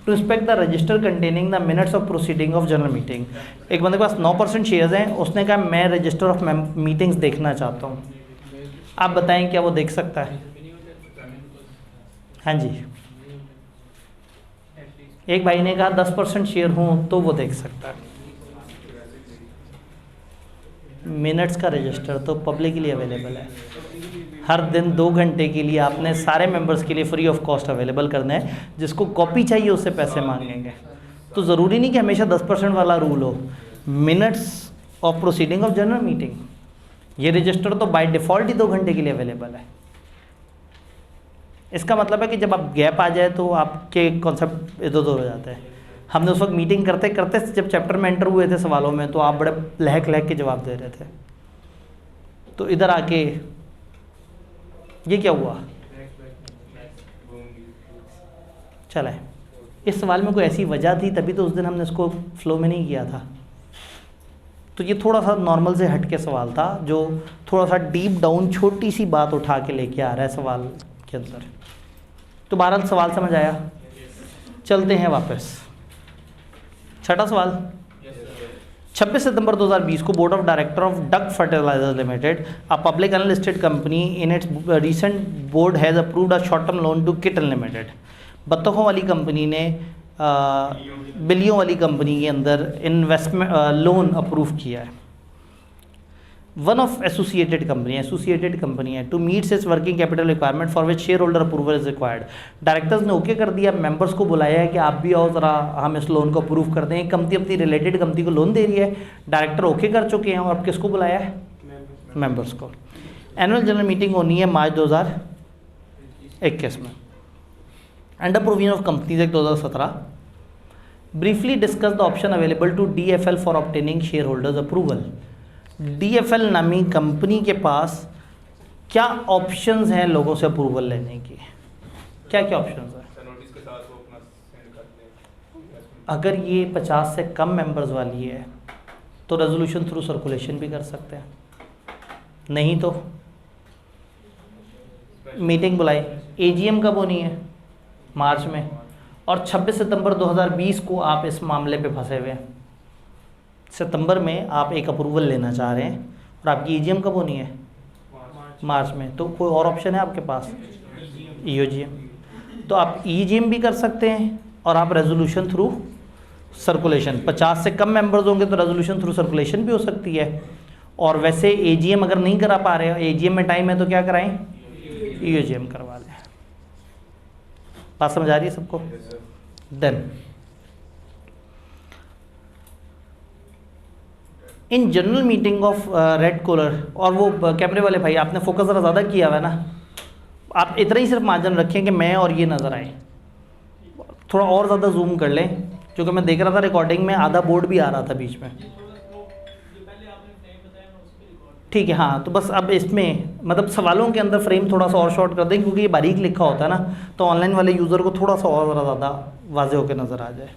To inspect the register containing the minutes of proceeding of general meeting. एक बंदे के पास 9% shares हैं, उसने कहा मैं रजिस्टर ऑफ मीटिंग्स देखना चाहता हूँ। आप बताएं क्या वो देख सकता है? हाँ जी, एक भाई ने कहा 10% शेयर हूँ तो वो देख सकता है। मिनट्स का रजिस्टर तो पब्लिकली अवेलेबल है, हर दिन 2 घंटे के लिए आपने सारे मेंबर्स के लिए फ्री ऑफ कॉस्ट अवेलेबल करना है। जिसको कॉपी चाहिए उससे पैसे मांगेंगे। तो ज़रूरी नहीं कि हमेशा 10% वाला रूल हो। Minutes of proceeding of general meeting, ये रजिस्टर तो बाय डिफ़ॉल्ट ही 2 घंटे के लिए अवेलेबल है। इसका मतलब है कि जब आप गैप आ जाए तो आपके कॉन्सेप्ट इधर उधर हो जाते हैं। हमने उस वक्त मीटिंग करते करते जब चैप्टर में एंटर हुए थे सवालों में, तो आप बड़े लहक लहक के जवाब दे रहे थे। तो इधर आके ये क्या हुआ? चले, इस सवाल में कोई ऐसी वजह थी तभी तो उस दिन हमने इसको फ्लो में नहीं किया था। तो ये थोड़ा सा नॉर्मल से हट के सवाल था, जो थोड़ा सा डीप डाउन छोटी सी बात उठा के लेके आ रहा है सवाल के अंदर। तो बहरहाल सवाल समझ आया। चलते हैं वापस। छठा सवाल, 26 सितंबर 2020 को board of director of Duck Fertiliser Limited, a public unlisted company, in its recent board has approved a short term loan to Kitten Limited. बत्तखों वाली कंपनी ने बिल्लियों वाली कंपनी के अंदर इन्वेस्टमेंट लोन अप्रूव किया है। वन ऑफ एसोसिएटेड कंपनी है to meet its working capital requirement for which share holder approval is required. Directors ने ओके कर दिया, मेंबर्स को बुलाया है कि आप भी आओ ज़रा हम इस लोन को अप्रूव कर दें। कंपनी अपनी रिलेटेड कंपनी को लोन दे रही है, डायरेक्टर ओके कर चुके हैं, और किसको बुलाया है? मेंबर्स को। एनुअल जनरल मीटिंग होनी है मार्च 2021 में। Under provision of companies act 2017, briefly discuss the option available to DFL for obtaining share holders approval. DFL नामी कंपनी के पास क्या ऑप्शंस हैं लोगों से अप्रूवल लेने की? क्या क्या ऑप्शंस हैं? नोटिस के साथ वो अपना सेंड करते हैं। अगर ये 50 से कम मेंबर्स वाली है तो रेजोल्यूशन थ्रू सर्कुलेशन भी कर सकते हैं, नहीं तो मीटिंग बुलाई। AGM कब होनी है? मार्च में। और 26 सितंबर 2020 को आप इस मामले पे फंसे हुए हैं। सितंबर में आप एक अप्रूवल लेना चाह रहे हैं और आपकी EGM कब होनी है? मार्च में। तो कोई और ऑप्शन है आपके पास? EOGM। तो आप EGM भी कर सकते हैं और आप रेजोल्यूशन थ्रू सर्कुलेशन, 50 से कम मेंबर्स होंगे तो रेजोल्यूशन थ्रू सर्कुलेशन भी हो सकती है। और वैसे AGM अगर नहीं करा पा रहे हो, AGM में टाइम है तो क्या कराएं? EOGM करवा लें। बात समझ आ रही है सबको? Then in general meeting of red collar, और वो कैमरे वाले भाई आपने फोकस ज़रा ज़्यादा किया हुआ है ना, आप इतना ही सिर्फ मार्जिन रखें कि मैं और ये नज़र आए। थोड़ा और ज़्यादा जूम कर लें, क्योंकि मैं देख रहा था रिकॉर्डिंग में आधा बोर्ड भी आ रहा था बीच में। ठीक है, हाँ। तो बस अब इसमें मतलब सवालों के अंदर फ्रेम थोड़ा सा और शॉर्ट कर दें, क्योंकि ये बारीक लिखा होता है ना, तो ऑनलाइन वाले यूज़र को थोड़ा सा और ज़्यादा वाजे होकर नज़र आ जाए।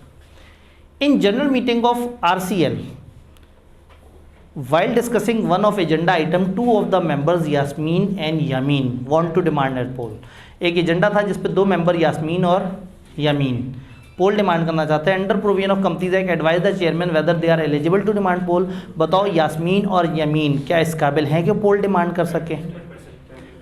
इन general meeting of RCL, while discussing one of agenda item, two of the members Yasmin and Yamin want to demand a poll। एक एजेंडा था जिस पे 2 मेंबर यास्मीन और यामीन पोल डिमांड करना चाहते हैं। Under provision of companies act advise the chairman whether they are eligible to demand poll. बताओ यास्मीन और यामीन क्या इस काबिल हैं कि पोल डिमांड कर सकें?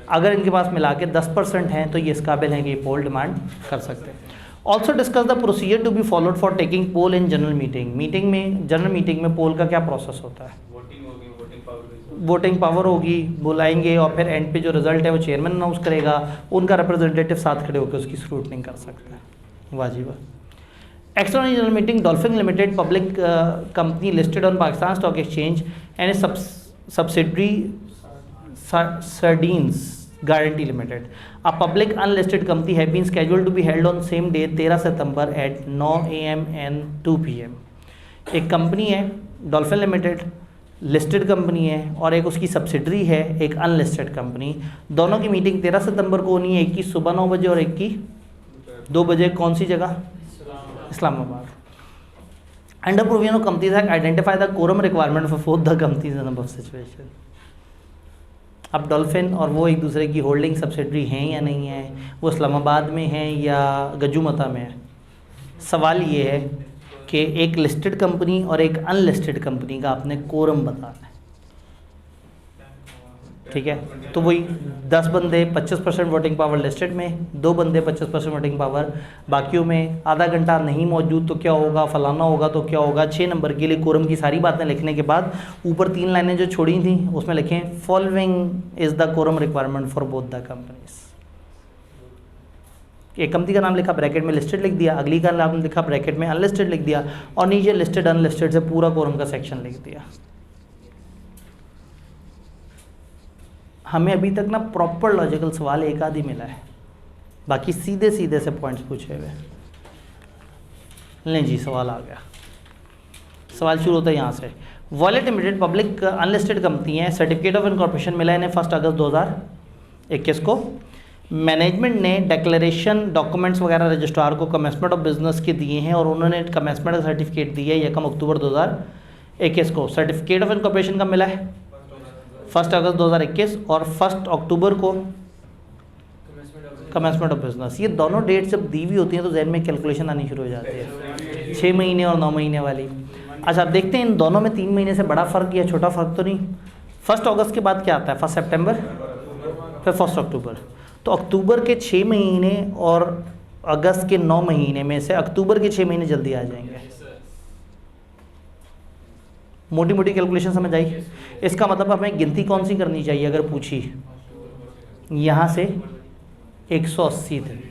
अगर इनके पास मिला के 10% हैं तो ये इस काबिल हैं कि पोल डिमांड कर सकते हैं। Also discuss the procedure to be followed for taking poll in general meeting. General meeting में पोल का क्या प्रोसेस होता है? वोटिंग पावर होगी, बुलाएंगे और फिर एंड पे जो रिजल्ट है वो चेयरमैन अनाउंस करेगा, उनका रिप्रेजेंटेटिव साथ खड़े होकर उसकी स्क्रूटनी कर सकता है। वाजिब। External general meeting dolphin limited, public company listed on Pakistan stock exchange and subsidiary Sardines Guarantee Limited, a public unlisted company have been scheduled to be held on same day 13 September at 9 AM and 2 PM। एक company है dolphin limited, listed company है, और एक उसकी subsidiary है एक unlisted company. दोनों की मीटिंग 13 सितंबर को होनी है, एक की सुबह 9 बजे और एक की 2 बजे। कौन सी जगह? Islamabad. Under provision of companies act identify the quorum requirement for both the companies in above situation. अब डॉल्फिन और वो एक दूसरे की होल्डिंग सब्सिडरी हैं या नहीं है, वो इस्लामाबाद में हैं या गजुमता में है? सवाल ये है कि एक लिस्टेड कंपनी और एक अनलिस्टेड कंपनी का आपने कोरम बताना है, ठीक है। तो वही 10 बंदे 25% वोटिंग पावर लिस्टेड में, 2 बंदे 25% वोटिंग पावर बाकियों में, आधा घंटा नहीं मौजूद तो क्या होगा, फलाना होगा तो क्या होगा। 6 नंबर के लिए कोरम की सारी बातें लिखने के बाद ऊपर 3 लाइनें जो छोड़ी थी उसमें लिखें following is the quorum requirement for both the companies. एक कंपनी का नाम लिखा, ब्रैकेट में लिस्टेड लिख दिया, अगली का नाम लिखा, ब्रैकेट में अनलिस्टेड लिख दिया, और नीचे लिस्टेड अनलिस्टेड से पूरा कोरम का सेक्शन लिख दिया। हमें अभी तक ना प्रॉपर लॉजिकल सवाल एक आध ही मिला है, बाकी सीधे सीधे से पॉइंट्स पूछे हुए। नहीं जी, सवाल आ गया। सवाल शुरू होता है यहाँ से। Wallet limited public unlisted company है, सर्टिफिकेट ऑफ इनकॉर्पोरेशन मिला इन्हें 1 अगस्त 2021 को। मैनेजमेंट ने डिक्लेरेशन डॉक्यूमेंट्स वगैरह रजिस्ट्रार को कमेंसमेंट ऑफ बिजनेस के दिए हैं और उन्होंने कमेंसमेंट का सर्टिफिकेट दिया है 1 अक्टूबर 2021 को। सर्टिफिकेट ऑफ इनकॉर्पोरेशन का मिला है 1 अगस्त 2021 और 1 अक्टूबर को कमेंसमेंट ऑफ बिजनेस। ये दोनों डेट जब दी हुई होती हैं तो जहन में कैलकुलेशन आनी शुरू हो जाती है, 6 महीने और 9 महीने वाली। अच्छा, अब देखते हैं इन दोनों में 3 महीने से बड़ा फ़र्क या छोटा फ़र्क तो नहीं। 1 अगस्त के बाद क्या आता है? 1 सितंबर, फिर 1 अक्टूबर। तो अक्टूबर के 6 महीने और अगस्त के 9 महीने में से अक्टूबर के 6 महीने जल्दी आ जाएंगे। मोटी मोटी कैलकुलेशन समझ आई? इसका मतलब हमें गिनती कौन सी करनी चाहिए अगर पूछी? यहाँ से 180 दिन।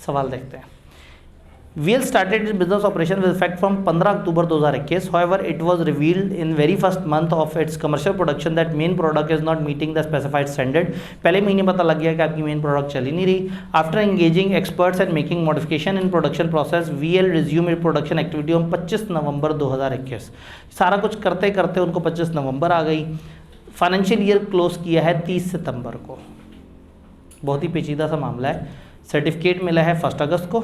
सवाल देखते हैं। VL started its business operation with effect from 15 October 2021. However, it was revealed in very first month of its commercial production that main product is not meeting the specified standard. पहले महीने पता लग गया कि आपकी मेन प्रोडक्ट चल ही नहीं रही। After engaging experts and making modification in production process, VL resumed its production activity on 25 नवंबर 2021. सारा कुछ करते करते उनको 25 नवंबर आ गई। फाइनेंशियल ईयर क्लोज किया है 30 सितंबर को। बहुत ही पेचीदा सा मामला है। सर्टिफिकेट मिला है 1 अगस्त को,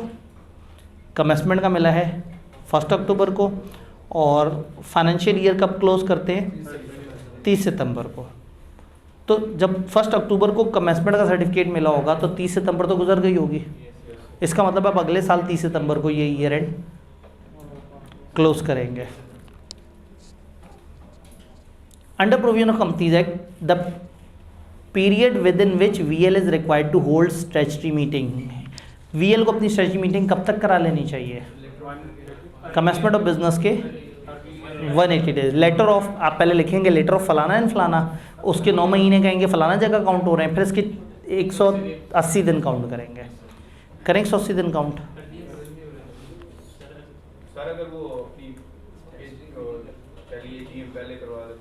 कमेंसमेंट का मिला है 1 अक्टूबर को, और फाइनेंशियल ईयर कब क्लोज करते हैं? 30 सितंबर को। तो जब 1 अक्टूबर को कमेंसमेंट का सर्टिफिकेट मिला होगा तो 30 सितंबर तो गुजर गई होगी। इसका मतलब आप अगले साल 30 सितंबर को ये ईयर एंड क्लोज करेंगे। Under provision of companies act, the period within which VL is required to hold statutory meeting. VL को अपनी स्ट्रेटजी मीटिंग कब तक करा लेनी चाहिए? कमेंसमेंट ऑफ बिजनेस के 180 डेज। लेटर ऑफ, आप पहले लिखेंगे लेटर ऑफ फलाना एंड फलाना, उसके 9 महीने कहेंगे फलाना जगह काउंट हो रहे हैं, फिर इसके 180 दिन काउंट करेंगे। करें 180 दिन काउंट। सर अगर वो अपनी पहली AGM पहले करवा ले,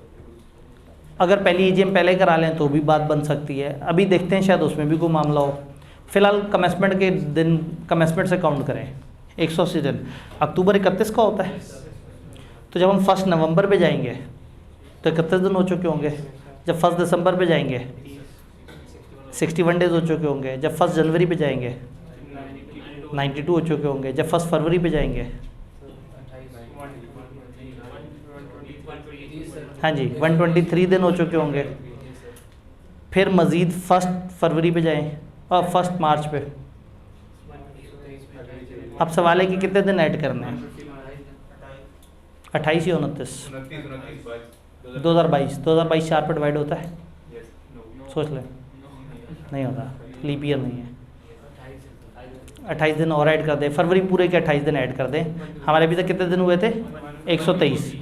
अगर पहली AGM पहले करा लें तो भी बात बन सकती है। अभी देखते हैं, शायद उसमें भी कोई मामला हो। फिलहाल कमेंसमेंट के दिन कमेंसमेंट से काउंट करें 180 दिन। अक्टूबर 31 का होता है, तो जब हम 1 नवंबर पे जाएंगे तो 31 दिन हो चुके होंगे। जब 1 दिसंबर पे जाएंगे 61 डेज हो चुके होंगे। जब 1 जनवरी पे जाएंगे 92 हो चुके होंगे। जब 1 फरवरी पे जाएंगे, हाँ जी, 123 दिन हो चुके होंगे। फिर मज़ीद 1 फरवरी पे जाएं और 1 मार्च पे। अब सवाल है कि कितने दिन ऐड करने हैं? 28 या 29? 2022 4 पे डिवाइड होता है? सोच लें, नहीं होता, लीप ईयर नहीं है। 28 दिन और ऐड कर दें, फरवरी पूरे के 28 दिन ऐड कर दें। हमारे अभी तक कितने दिन हुए थे? 123।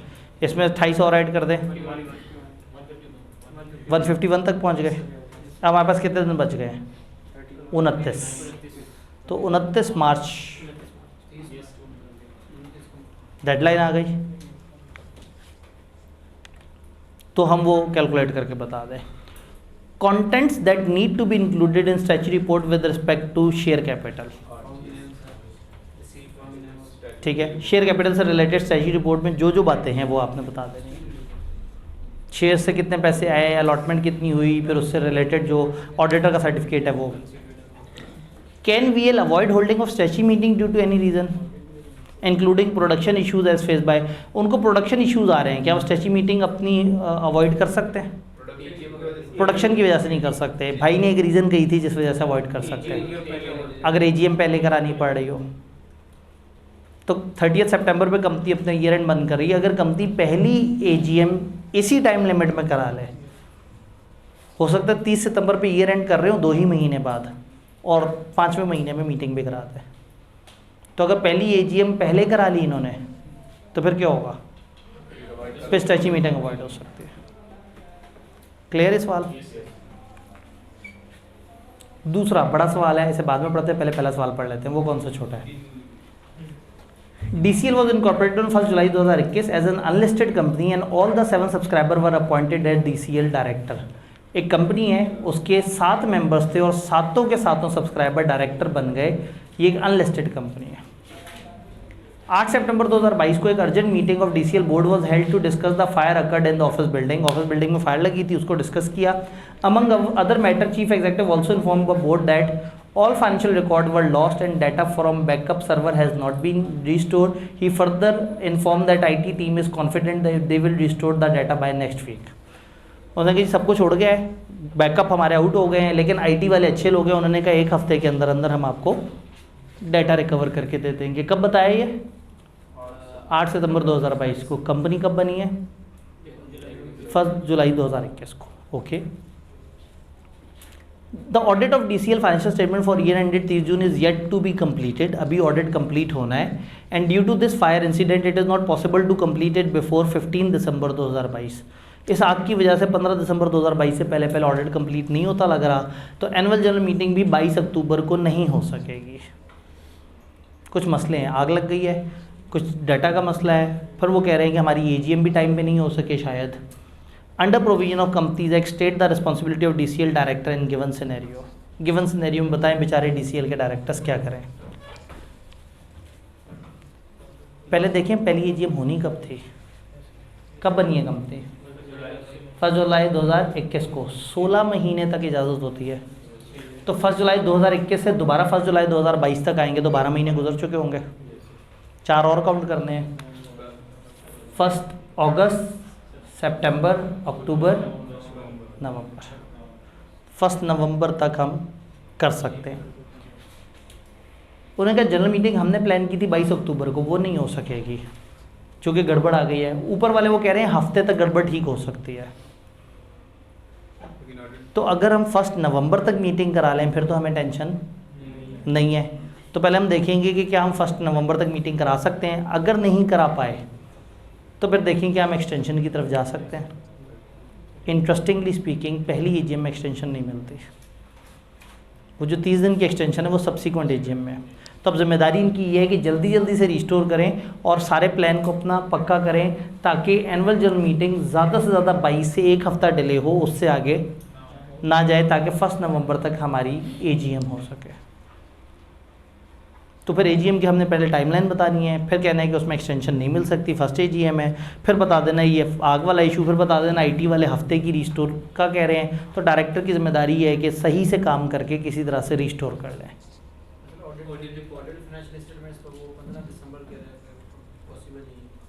इसमें 28 और ऐड कर दें, 151 तक पहुंच गए। अब हमारे पास कितने दिन बच गए? 29। तो 29 मार्च डेडलाइन आ गई, तो हम वो कैलकुलेट करके बता दें। Contents that need to be included in statutory report with respect to share capital. ठीक है, शेयर कैपिटल से रिलेटेड स्टैट्यूटरी रिपोर्ट में जो जो बातें हैं वो आपने बता देनी है। शेयर से कितने पैसे आए, अलॉटमेंट कितनी हुई, फिर उससे रिलेटेड जो ऑडिटर का सर्टिफिकेट है वो। Can VL avoid holding of statutory meeting due to any reason including production issues as face by. उनको प्रोडक्शन इश्यूज आ रहे हैं, क्या वो स्टैट्यूटरी मीटिंग अपनी अवॉइड कर सकते हैं? प्रोडक्शन की वजह से नहीं कर सकते। भाई ने एक रीज़न कही थी जिस वजह से अवॉइड कर सकते हैं, अगर AGM पहले करानी पड़ रही हो। तो 30 सितंबर पे कंपनी अपना ईयर एंड बंद कर रही है। अगर कंपनी पहली एजीएम इसी टाइम लिमिट में करा ले, हो सकता है 30 सितंबर पे ईयर एंड कर रहे हो 2 ही महीने बाद और 5वें महीने में मीटिंग भी कराते हैं। तो अगर पहली एजीएम पहले करा ली इन्होंने तो फिर क्या होगा, पिस्टैची मीटिंग अवॉइड हो सकती है। क्लियर है सवाल? दूसरा बड़ा सवाल है, इसे बाद में पढ़ते हैं, पहले पहला सवाल पढ़ लेते हैं। वो कौन सा छोटा है? DCL was incorporated on 1st July 2021 as an unlisted company and all the 7 subscribers were appointed as DCL director। एक कंपनी है, उसके 7 मेंबर्स थे और सातों के सातों सब्सक्राइबर डायरेक्टर बन गए। ये एक अनलिस्टेड कंपनी है। 8 सितंबर 2022 को एक urgent meeting of DCL board was held to discuss the fire occurred in the office building. Office building में फायर लगी थी, उसको डिस्कस किया। Among other matter chief executive also inform the board that all financial records were lost and data from backup server has not been restored. He further informed that IT team is confident that they will restore the data by next week। उन्होंने कहा सब कुछ उड़ गया है, backup हमारे out हो गए हैं, लेकिन IT वाले अच्छे लोग हैं, उन्होंने कहा 1 हफ्ते के अंदर अंदर हम आपको डाटा रिकवर करके दे देंगे। कब बताया ये? 8 सितंबर 2022 को। कंपनी कब बनी है? 1 जुलाई 2021 को। Okay. The audit of DCL financial statement for year ended 30 जून is yet to be completed. अभी ऑडिट कंप्लीट होना है and due to this fire incident it is not possible to complete it before 15 दिसंबर 2022। इस आग की वजह से 15 दिसंबर 2022 से पहले पहले ऑडिट कंप्लीट नहीं होता लग रहा, तो एनुअल जनरल मीटिंग भी 22 अक्टूबर को नहीं हो सकेगी। कुछ मसले हैं, आग लग गई है, कुछ डाटा का मसला है, फिर वो कह रहे हैं कि हमारी AGM भी टाइम पे नहीं हो सके शायद। Under provision of companies act state the responsibility of DCL director in given scenario. Given scenario में बताएं बेचारे DCL के डायरेक्टर्स क्या करें। पहले देखें पहली AGM होनी कब थी, कब बनी है कंपनी? 1 जुलाई 2021 को। 16 महीने तक इजाज़त होती है, तो 1 जुलाई 2021 से दोबारा 1 जुलाई 2022 तक आएंगे तो 12 महीने गुजर चुके होंगे। 4 और काउंट करने हैं। 1 अगस्त, सितंबर, अक्टूबर, नवंबर। 1 नवंबर तक हम कर सकते हैं। उन्होंने कहा जनरल मीटिंग हमने प्लान की थी 22 अक्टूबर को, वो नहीं हो सकेगी क्योंकि गड़बड़ आ गई है। ऊपर वाले वो कह रहे हैं हफ्ते तक गड़बड़ ठीक हो सकती है। तो अगर हम 1 नवंबर तक मीटिंग करा लें फिर तो हमें टेंशन नहीं है। तो पहले हम देखेंगे कि क्या हम 1 नवंबर तक मीटिंग करा सकते हैं। अगर नहीं करा पाए तो फिर देखेंगे कि हम एक्सटेंशन की तरफ जा सकते हैं। इंटरेस्टिंगली स्पीकिंग पहली AGM में एक्सटेंशन नहीं मिलती, वो जो 30 दिन की एक्सटेंशन है वो सब्सिक्वेंट AGM में है। तो अब जिम्मेदारी इनकी ये है कि जल्दी जल्दी से रिस्टोर करें और सारे प्लान को अपना पक्का करें ताकि एनुअल जनरल मीटिंग ज़्यादा से ज़्यादा 22 से 1 हफ्ता डिले हो, उससे आगे ना जाए, ताकि 1 नवंबर तक हमारी AGM हो सके। तो फिर AGM की हमने पहले टाइमलाइन बतानी है, फिर कहना है कि उसमें एक्सटेंशन नहीं मिल सकती, फर्स्ट AGM है, फिर बता देना ये आग वाला इशू, फिर बता देना IT वाले हफ्ते की रिस्टोर का कह रहे हैं। तो डायरेक्टर की जिम्मेदारी है कि सही से काम करके किसी तरह से रिस्टोर कर लें।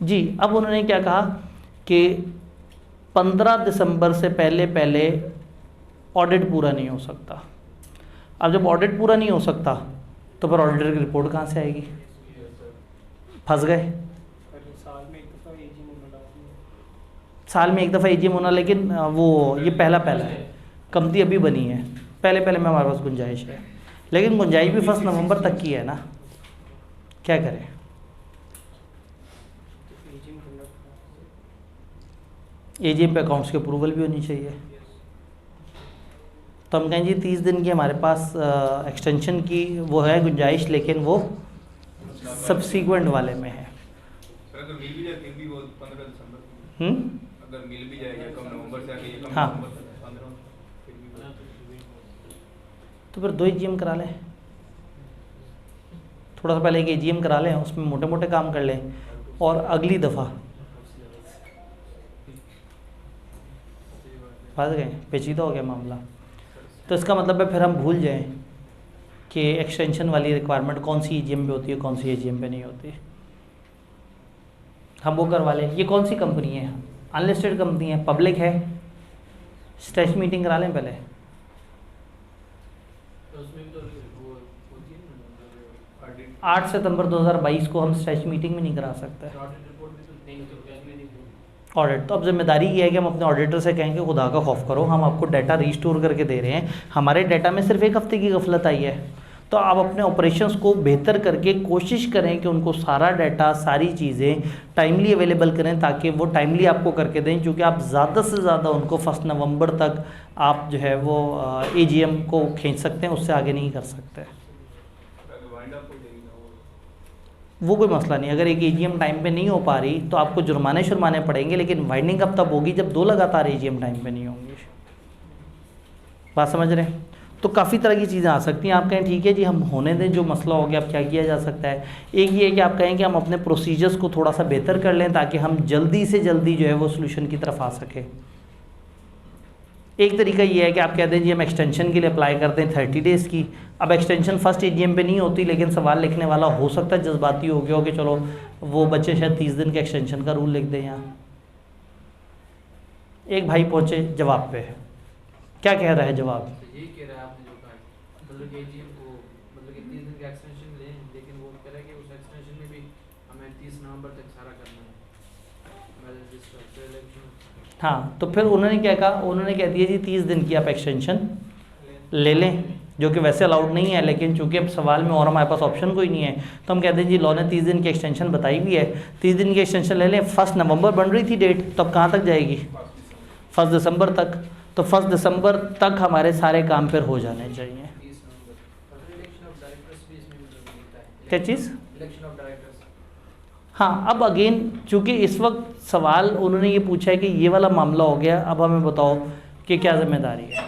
जी, अब उन्होंने क्या कहा कि 15 दिसंबर से पहले पहले ऑडिट पूरा नहीं हो सकता। अब जब ऑडिट पूरा नहीं हो सकता तो फिर ऑडिटर की रिपोर्ट कहाँ से आएगी? फंस गए। साल में एक दफ़ा AGM होना, लेकिन वो ये पहला है, कंपनी अभी बनी है, पहले में हमारे पास गुंजाइश है, लेकिन गुंजाइश भी 1 नवंबर तक की है ना, क्या करें? AGM पे अकाउंट्स की अप्रूवल भी होनी चाहिए। तो हम कहें जी 30 दिन की हमारे पास एक्सटेंशन की वो है गुंजाइश, लेकिन वो सब्सीक्वेंट वाले में है। अगर मिल भी जाए फिर भी वो 15 दिसंबर, अगर मिल भी जाएगा कम नवंबर से आगे, कम हाँ, नवंबर से 15 फिर भी तो फिर 2 AGM करा लें, थोड़ा सा पहले एक AGM करा लें, उसमें मोटे मोटे काम कर लें, और अगली दफ़ा फंस गए, पेचीदा हो गया मामला। तो इसका मतलब है फिर हम भूल जाएं कि एक्सटेंशन वाली रिक्वायरमेंट कौन सी AGM पे होती है, कौन सी AGM पे नहीं होती, हम वो करवा लें। ये कौन सी कंपनी है? अनलिस्टेड कंपनी है, पब्लिक है, स्टेज मीटिंग करा लें पहले। 8 सितंबर 2022 को हम स्ट्रेच मीटिंग में नहीं करा सकते ऑडिट। तो अब जिम्मेदारी ये है कि हम अपने ऑडिटर से कहेंगे खुदा का खौफ करो, हम आपको डाटा रिस्टोर करके दे रहे हैं, हमारे डाटा में सिर्फ 1 हफ्ते की गफलत आई है, तो आप अपने ऑपरेशंस को बेहतर करके कोशिश करें कि उनको सारा डाटा, सारी चीज़ें टाइमली अवेलेबल करें, ताकि वो टाइमली आपको करके दें, क्योंकि आप ज़्यादा से ज़्यादा उनको 1 नवंबर तक आप जो है वो AGM को खींच सकते हैं, उससे आगे नहीं कर सकते। वो कोई मसला नहीं, अगर एक AGM टाइम पे नहीं हो पा रही तो आपको जुर्माने पड़ेंगे, लेकिन वाइंडिंग अप तब होगी जब 2 लगातार AGM टाइम पे नहीं होंगी। बात समझ रहे हैं? तो काफ़ी तरह की चीज़ें आ सकती हैं। आप कहें ठीक है जी हम होने दें, जो मसला हो गया, अब क्या किया जा सकता है। एक ये है कि आप कहें कि हम अपने प्रोसीजर्स को थोड़ा सा बेहतर कर लें, ताकि हम जल्दी से जल्दी जो है वो सोल्यूशन की तरफ आ सके। एक तरीका ये है कि आप कहते हैं जी हम एक्सटेंशन के लिए अप्लाई करते हैं 30 डेज़ की। अब एक्सटेंशन फर्स्ट AGM पे नहीं होती, लेकिन सवाल लिखने वाला हो सकता है जज्बाती हो गया हो कि चलो वो बच्चे शायद 30 दिन के एक्सटेंशन का रूल लिख दें। यहाँ एक भाई पहुँचे जवाब पे, क्या कह रहा है जवाब? यही कह रहा है आपने जो कहा, मतलब AGM को मतलब कि 30 दिन का एक्सटेंशन लें, लेकिन वो कह रहा है कि उस एक्सटेंशन में भी हमें 30 नवंबर तक सारा करना है। हाँ, तो फिर उन्होंने क्या कहा, उन्होंने कह दिया जी 30 दिन की आप एक्सटेंशन ले लें, जो कि वैसे अलाउड नहीं है, लेकिन चूंकि अब सवाल में और हमारे पास ऑप्शन कोई नहीं है, तो हम कहते हैं जी लॉ ने 30 दिन की एक्सटेंशन बताई भी है, 30 दिन की एक्सटेंशन ले लें। 1 नवंबर बन रही थी डेट, तो अब कहाँ तक जाएगी? 1 दिसंबर तक। तो 1 दिसंबर तक हमारे सारे काम फिर हो जाने चाहिए। क्या चीज़? हाँ, अब अगेन चूँकि इस वक्त सवाल उन्होंने ये पूछा है कि ये वाला मामला हो गया, अब हमें बताओ कि क्या ज़िम्मेदारी है।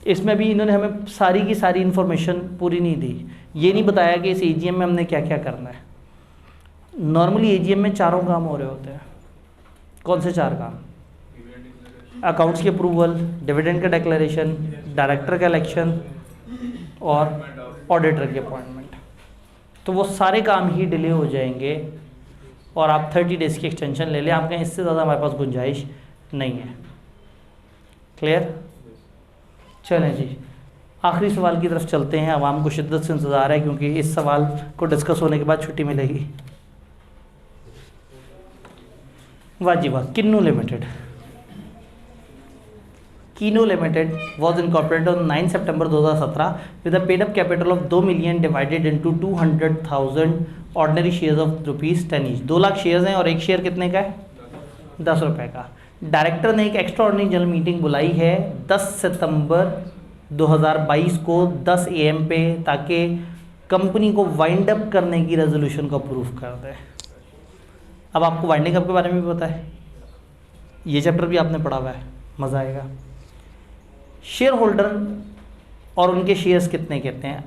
इसमें भी इन्होंने हमें सारी की सारी इन्फॉर्मेशन पूरी नहीं दी, ये नहीं बताया कि इस AGM में हमने क्या क्या करना है। नॉर्मली AGM में 4 काम हो रहे होते हैं। कौन से 4 काम? अकाउंट्स की अप्रूवल, डिविडेंड का डिक्लेरेशन, डायरेक्टर का इलेक्शन और ऑडिटर की अपॉइंटमेंट। तो वो सारे काम ही डिले हो जाएंगे और आप 30 डेज़ की एक्सटेंशन ले लें। आप कहें इससे ज़्यादा हमारे पास गुंजाइश नहीं है। क्लियर? चलें जी, आखिरी सवाल की तरफ चलते हैं। आवाम को शिद्दत से इंतज़ार है, क्योंकि इस सवाल को डिस्कस होने के बाद छुट्टी मिलेगी। वाजिबा किन्नू limited, Kino Limited was incorporated on 9 September 2017 with a paid up capital of 2 million divided into 200,000 ordinary shares of ₹10 each। 2 lakh shares हैं और एक शेयर कितने का है? 10 रुपये का। डायरेक्टर ने एक एक्स्ट्रा ऑर्डिनरी जनरल मीटिंग बुलाई है 10 सितंबर 2022 को 10 AM पे, ताकि कंपनी को वाइंड अप करने की रेजोल्यूशन को अप्रूव कर दे। अब आपको वाइंडिंग अप के बारे में भी पता है, ये चैप्टर भी आपने पढ़ा हुआ है, मज़ा आएगा। शेयर होल्डर और उनके शेयर्स कितने कहते हैं?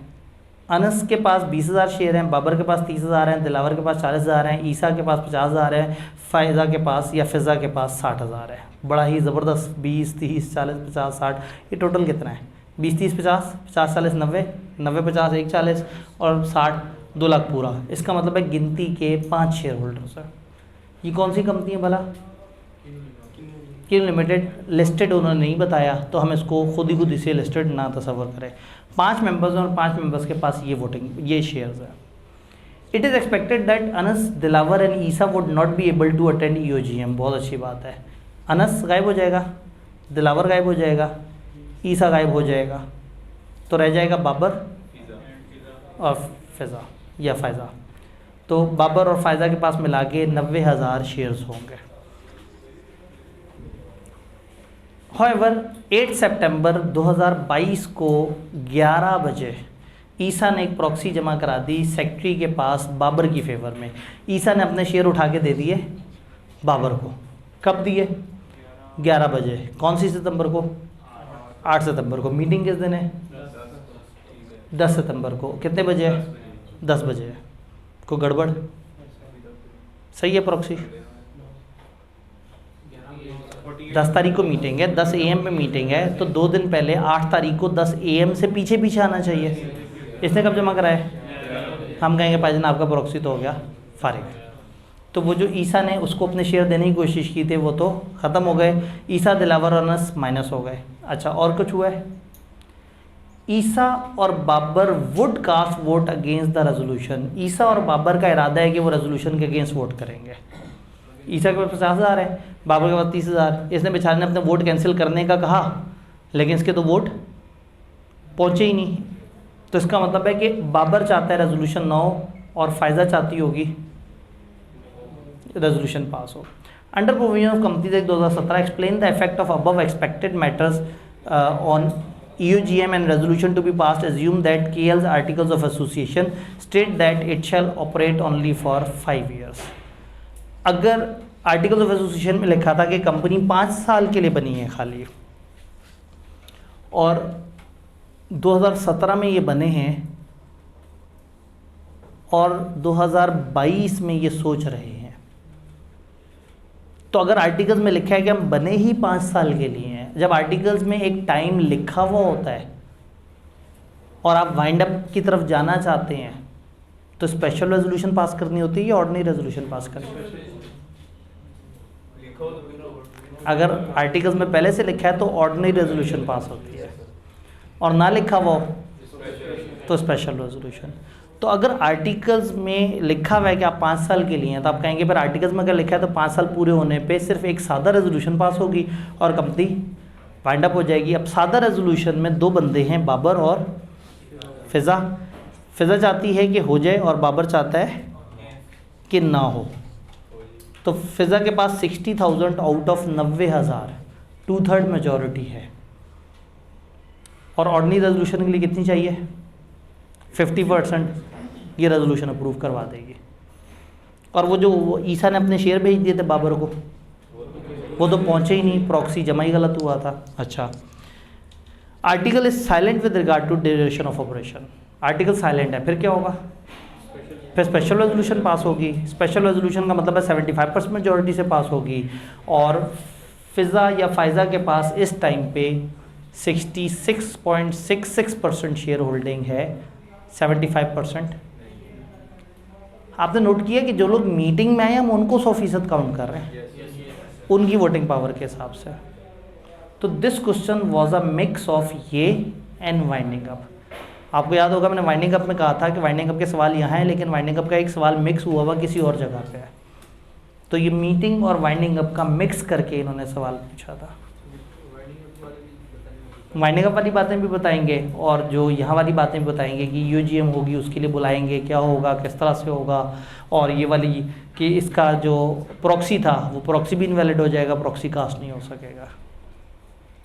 अनस के पास 20,000 शेयर हैं, बाबर के पास 30,000 हैं, दिलावर के पास 40,000 हैं, ईसा के पास 50,000 हैं, फ़ायज़ा के पास या फ़िज़ा के पास 60,000 है। बड़ा ही ज़बरदस्त 20, 30, 40, 50, 60, ये टोटल कितना है? 20, 30, 50, 50, 40, 90, 90, 50, 1, 40 और 60, 2 लाख पूरा। इसका मतलब है गिनती के 5 शेयर होल्डर्स हैं। ये कौन सी कंपनी है भला? किनो लिमिटेड। लिस्टेड उन्होंने नहीं बताया, तो हम इसको खुद ही इसे लिस्टेड ना तस्वर करें। 5 मेंबर्स और 5 मेंबर्स के पास ये शेयर्स हैं। It is expected that Anas, Dilawar and Isa would not be able to attend EOGM। बहुत अच्छी बात है। अनस गायब हो जाएगा, दिलावर गायब हो जाएगा, ईसा गायब हो जाएगा, तो रह जाएगा बाबर और फ़िज़ा या फ़ायज़ा। तो बाबर और फ़ायज़ा के पास मिला के 90,000 शेयर्स होंगे। However, 8 सितंबर 2022 को 11 बजे ईसा ने एक प्रॉक्सी जमा करा दी सेक्रेटरी के पास बाबर की फेवर में। ईसा ने अपने शेयर उठा के दे दिए बाबर को। कब दिए? 11 बजे। कौन सी सितंबर को? 8 सितंबर को। मीटिंग किस दिन है? 10 सितंबर को। कितने बजे है? 10 बजे है। कोई गड़बड़? सही है प्रॉक्सी? 10 तारीख को मीटिंग है, 10 AM पे मीटिंग है, तो 2 दिन पहले 8 तारीख को 10 AM से पीछे पीछे आना चाहिए। इसने कब जमा कराया? हम कहेंगे भाईजान आपका प्रॉक्सी तो हो गया फारिग। तो वो जो ईसा ने उसको अपने शेयर देने की कोशिश की थी वो तो ख़त्म हो गए। ईसा, दिलावर और अनस माइनस हो गए। अच्छा, और कुछ हुआ है? ईसा और Babar would cast vote against the resolution. Isa और बाबर का इरादा है कि वो रेजोल्यूशन के अगेंस्ट वोट करेंगे। ईसा के पास 50,000 है, बाबर के पास 30,000। इसने बेचारे ने अपने वोट कैंसिल करने का कहा, लेकिन इसके तो वोट पहुंचे ही नहीं। तो इसका मतलब है कि बाबर चाहता है रेजोल्यूशन ना हो और फायजा चाहती होगी रेजोल्यूशन पास हो। Under provision of companies act 2017 explain the effect of above expected matters on EUGM and resolution to be passed assume that KL's articles of association state that it shall operate only for 5 years। अगर articles of association में लिखा था कि company 5 साल के लिए बनी है खाली, और 2017 में ये बने हैं और 2022 में ये सोच रहे हैं, तो अगर आर्टिकल्स में लिखा है कि हम बने ही 5 साल के लिए हैं, जब आर्टिकल्स में एक टाइम लिखा हुआ होता है और आप वाइंड अप की तरफ जाना चाहते हैं, तो स्पेशल रेजोल्यूशन पास करनी होती है या ऑर्डिनरी रेजोल्यूशन पास करनी होती है? अगर आर्टिकल्स में पहले से लिखा है तो ऑर्डिनरी रेजोल्यूशन पास होती है, और ना लिखा हुआ तो स्पेशल रेजोल्यूशन। तो अगर आर्टिकल्स में लिखा हुआ है कि आप 5 साल के लिए हैं, तो आप कहेंगे पर आर्टिकल्स में अगर लिखा है तो 5 साल पूरे होने पे सिर्फ एक सादा रेजोल्यूशन पास होगी और कंपनी वाइंड अप हो जाएगी। अब सादा रेजोल्यूशन में 2 बंदे हैं, बाबर और फिज़ा। फिज़ा चाहती है कि हो जाए और बाबर चाहता है कि ना हो। तो फिज़ा के पास 60,000 आउट ऑफ 90,000, 2/3 मेजॉरिटी है, और ऑर्डिनरी रेजोल्यूशन के लिए कितनी चाहिए? 50%। ये रेजोल्यूशन अप्रूव करवा देगी। और वो जो ईसा ने अपने शेयर भेज दिए थे बाबर को, वो तो पहुंचे ही नहीं, प्रॉक्सी जमा ही गलत हुआ था। अच्छा, article is silent with regard to duration of operation. Article silent है, फिर क्या होगा? फिर स्पेशल रेजोल्यूशन पास होगी। स्पेशल रेजोल्यूशन का मतलब है 75% मेजॉरिटी से पास होगी, और फिज़ा या फायजा के पास इस टाइम पे 66.66% शेयर होल्डिंग है, 75%। आपने नोट किया कि जो लोग मीटिंग में आए हम उनको 100% काउंट कर रहे हैं उनकी वोटिंग पावर के हिसाब से। तो this question was a mix of ये एंड वाइंडिंग अप। आपको याद होगा मैंने वाइंडिंग अप में कहा था कि वाइंडिंग अप के सवाल यहाँ हैं, लेकिन वाइंडिंग अप का एक सवाल मिक्स हुआ हुआ किसी और जगह पे है। तो ये मीटिंग और वाइंडिंग अप का मिक्स करके इन्होंने सवाल पूछा था। वाइंडिंग अप वाली बातें भी बताएंगे और जो यहाँ वाली बातें भी बताएंगे कि यूजीएम होगी उसके लिए बुलाएंगे, क्या होगा, किस तरह से होगा, और ये वाली कि इसका जो प्रॉक्सी था वो प्रॉक्सी भी इनवैलिड हो जाएगा, प्रॉक्सी कास्ट नहीं हो सकेगा।